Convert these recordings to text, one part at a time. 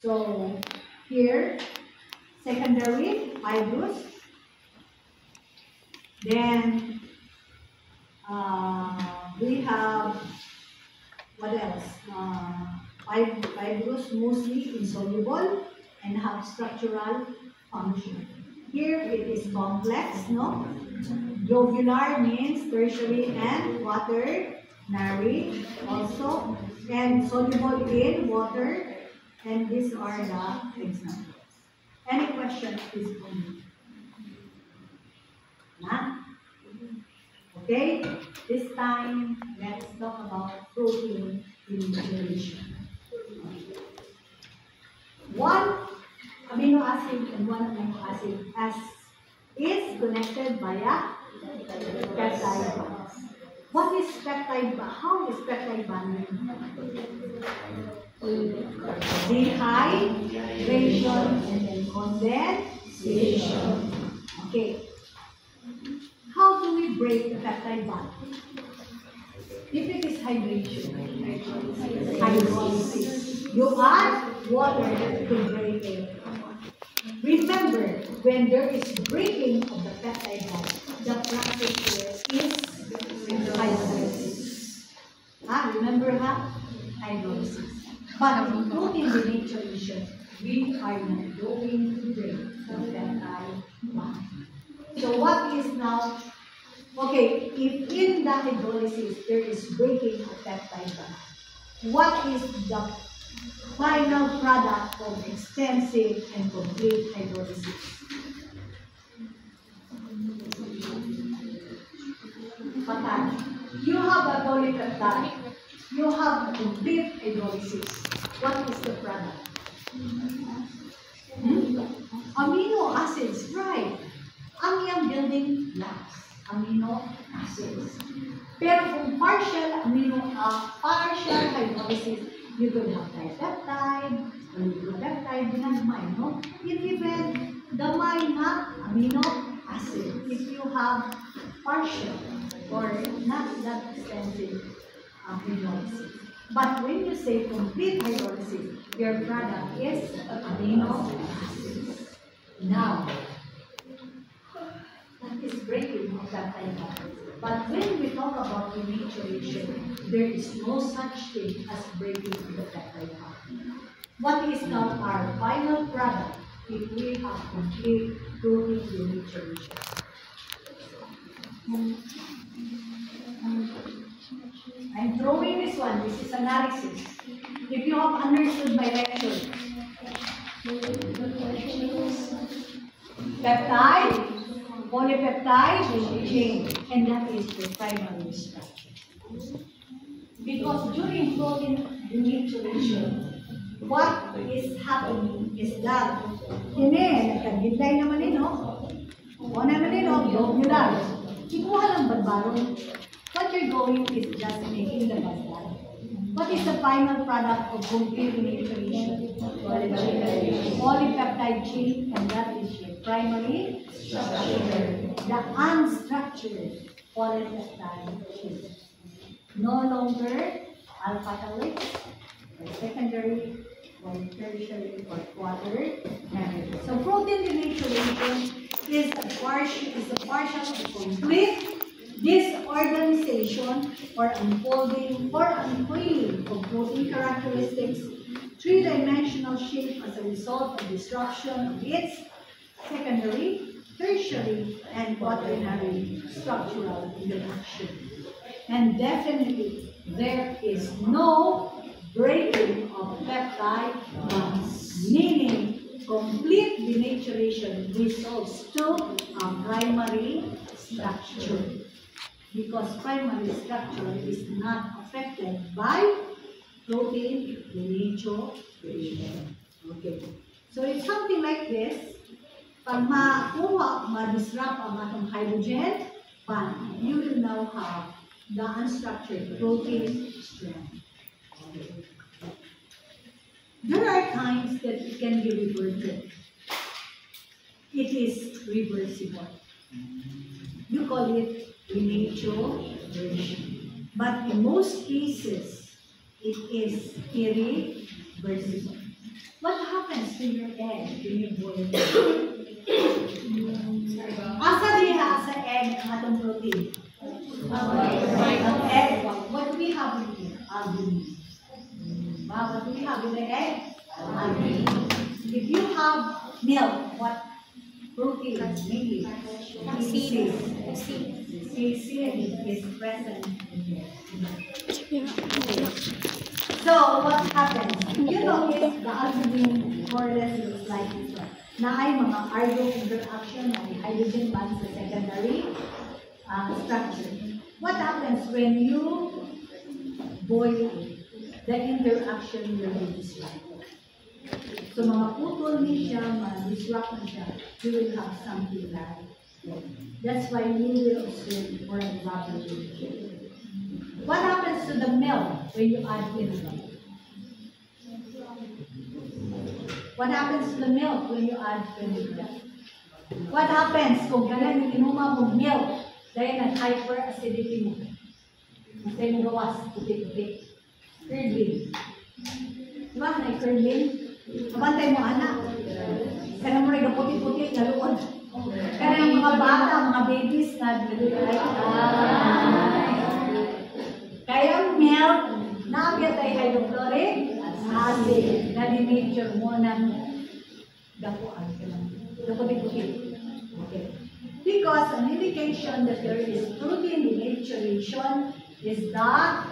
So here, secondary fibrous. Then we have what else? Fibrous, mostly insoluble and have structural function. Here it is complex, no? Globular means tertiary and quaternary also, and soluble in water. And these are the examples. Any question, please comment. Nah? Okay, this time let's talk about protein denaturation. One amino acid and one amino acid is connected via peptide bonds. What is peptide bond? How is peptide bonding? Dehydration and then condensation. Okay. How do we break the peptide bond? If it is hydration, hydrolysis, you add water to break it. Remember, when there is breaking of the peptide bond, the process here is hydrolysis. Remember hydrolysis. But in protein denaturation, we are not going to break the peptide bond. So what is now, okay, if in the hydrolysis there is breaking of peptide bond, what is the final product of extensive and complete hydrolysis? Patay. You have a polypeptide. You have a complete hydrolysis. What is the product? Amino acids, right? Ang iyang building blocks, amino acids. Pero kung partial hydrolysis, you could have dipeptide, oligonucleotide, dinagmay, no? Even gamay na amino acid, if you have partial or not that extensive hydrolysis. But when you say complete hydrolysis, your product is amino acids. Now, that is breaking of that bond. But when we talk about denaturation, there is no such thing as breaking of the peptide bond. What is now our final product if we have complete protein denaturation? I'm throwing this one. This is analysis. If you have understood my lecture, peptide, polypeptide chain, and that is the primary structure. Because during protein denaturation, what is happening is that nagkagidlay naman no? O naman globular. Ikuha lang badbaron. What you're going is just making the badbaron. What is the final product of complete denaturation? Polypeptide chain, and that is your primary structure. The unstructured polypeptide chain. No longer alpha helix, or secondary, or tertiary, or quaternary. So protein denaturation is a partial or complete disorganization or unfolding or uncoiling of protein characteristics, three-dimensional shape as a result of disruption of its secondary, tertiary, and quaternary structural interaction. And definitely, there is no breaking of peptide bonds, meaning complete denaturation results to a primary structure. Because primary structure is not affected by protein denaturation. Okay. So it's something like this. Pag ma-disrupt ang atong hydrogen bond, you will now have the unstructured protein strand. Okay. There are times that it can be reverted. It is reversible. You call it denaturation. But in most cases, it is irreversible. What happens happens to your egg when you boil it? Asa diha sa egg ang atong protein? Ang egg. What do we have in here? Albumin. What do we have in the egg? Albumin. If you have milk, what protein is mainly? Casein is present in here. So what happens? You notice the albumin more or less looks like this one. Na ay mga argon interaction ay hydrogen bonds sa secondary structure. What happens when you boil the interaction will be disrupted? So mga putol niya, ma-disrupt na siya, you will have something like that. That's why you will observe for a rubber. What happens to the milk when you add milk? What happens to the milk when you add vinegar? What happens kung ganun yung inuma mong milk dahil nag-hyperacidity mo? Masay mo gawas, puti-puti. Curdling. Diba? Nag-curdling? Kabantay mo anak. Kaya mo rin puti-puti na luon. Kaya yung mga bata, mga babies na kaya yung milk, naabiyat ay hydrochloric acid na di-nature mo ng dapuan. Daputi-puti. Okay. Because an indication that there is protein denaturation is that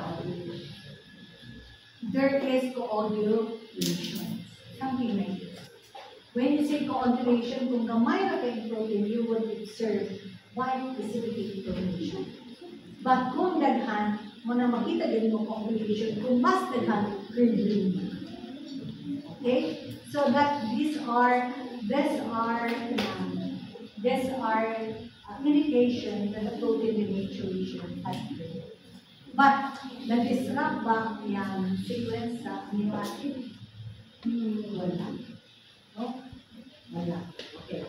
there is coagulation. Something like this. When you say coagulation, kung gamay na kayong protein, you will observe white precipitate formation. But kung daghan, mo na makita din mo coagulation, kung mas daghan, curdling. Okay? So that these are indication that the protein denaturation has occurred. But nag-disrupt ba yung sequence sa amino acid? Wala. No? Wala. Okay.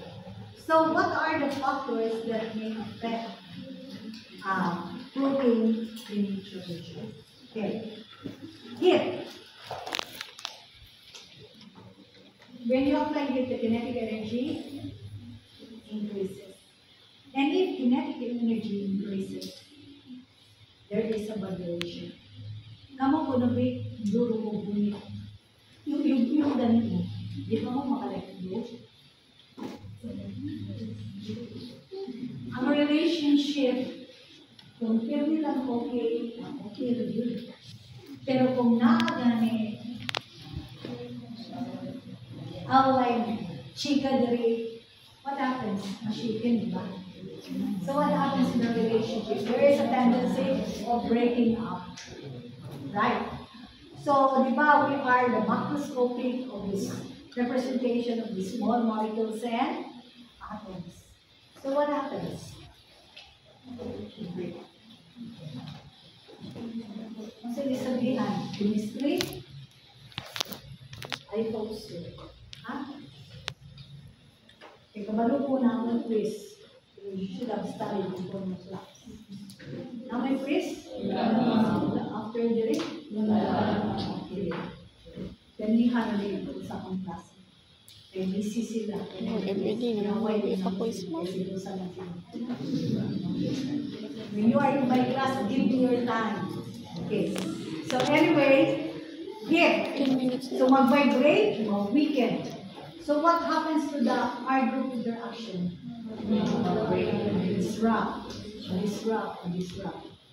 So what are the factors that may affect protein denaturation? Okay. Heat. When you apply heat, the kinetic energy increases. And if kinetic energy increases, there is a vibration. Kamu ko nabi, duro mo bunyi. Yung ganit mo, di ba mo makalekdo? Ang relationship, kung pwede lang okay, okay rin. Pero kung nakagani, outline, chika diri, what happens? Mashikin, di ba? So what happens in a relationship? There is a tendency of breaking up. Right? So, di ba, we are the macroscopic of this representation of the small molecules and atoms. So what happens? Ang sabihan, chemistry, I hope so. Ha? Kabalo po na ang quiz. You should have studied before my class. Now my quiz? After the ring? Then we have a ring sa akong class. Then busy sila. Everyday naman may ipa-quiz mo. When you are in my class, give me your time. Okay. So anyway, here. 10 minutes. So mag-vibrate, mag-weaken. So what happens to the R group interaction? Disrupt.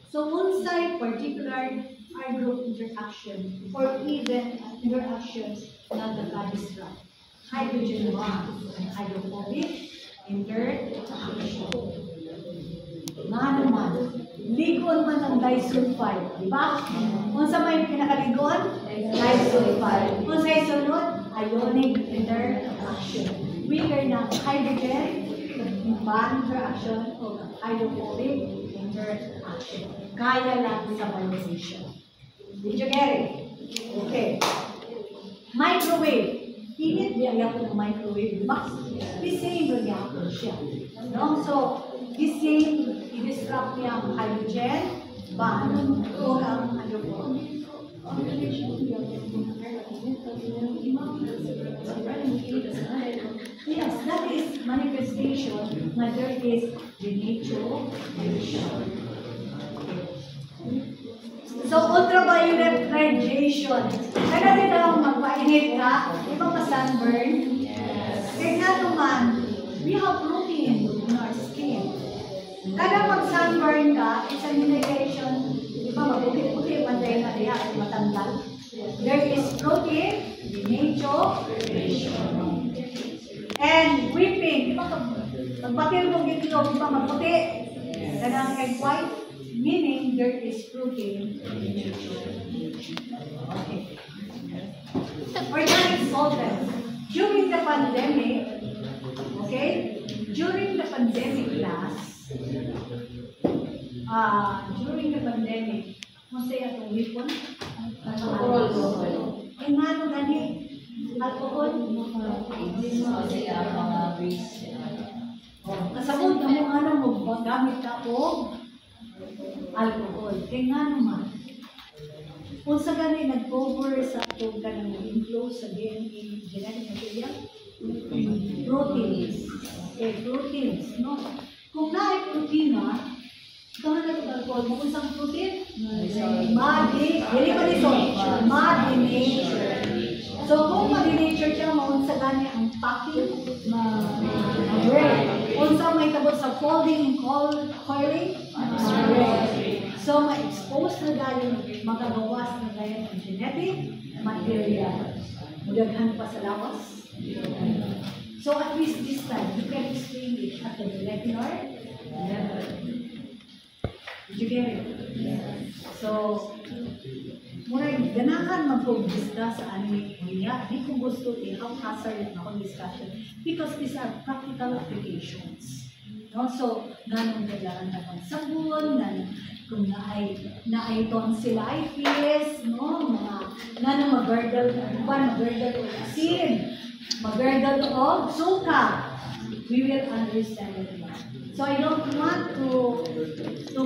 So unsay particular R group interaction or even interactions na nagka-disrupt. Hydrogen bonds and hydrophobic interaction. Nga naman, ligon man ang disulfide, di ba? Kung sa may pinakaligon, disulfide. Kung sa isunod, ionic interaction. Weaker na hydrogen bond interaction o hydrophobic interaction. Kaya lang sa valorization. Did you get it? Okay. Microwave. Init niya po ng microwave box. The same reactor siya. No? So, the same, i-disrupt niya ang hydrogen bond o ang hydrophobic. is manifestation na there is denaturation. So, ultraviolet radiation. Kaya rin lang magpainit ka, di ba pa-sunburn? Kaya nga naman, we have protein in our skin. Kada mag-sunburn ka, it's an indication, di ba, mabuti-buti, matay na diya, matanggal. There is protein, denaturation. And weeping, di ba, magbatil mo gito, di ba, magputi. Ganang egg white, meaning there is protein. Okay. Organic solvents. During the pandemic, okay, during the pandemic class, masaya itong weapon? Alcohol. Eh nga nung gani, alcohol? Kasabot na mo nga nung gamit ka o alcohol. Eh nga naman, kung sa gani nag-cover sa itong ganang inflow sa DNA, genetic material, proteins. Okay, proteins, no? Kung na-ay proteina, ikaw na nag-alcohol mo, kung saan protein? Madi-nature. So, kung madi-nature siya, maun sa gani ang packing, ma-break. Kung saan may tabot sa folding and coiling, so, ma-expose na dahil magagawas na dahil ang genetic material. Magaghan pa sa lawas. So, at least this time, you can explain it at the molecular level. Did you get it? So, murag ganahan mag-discuss sa aning niya. Di ko gusto i-how hazard na akong discussion because these are practical applications. No? So, nanong kailangan na pang sabon, kung na-ay tonsillitis, no? Nanong mag-girdle, mag-girdle o asin, mag-girdle o suka. We will understand it now. So I don't want to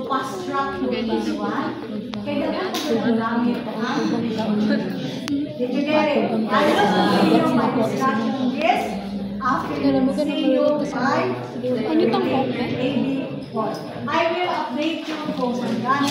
fast-track this one. Kaya dapat ko nagamit ang did you get it? I will continue my discussion this after CU 5 I will update you kung saan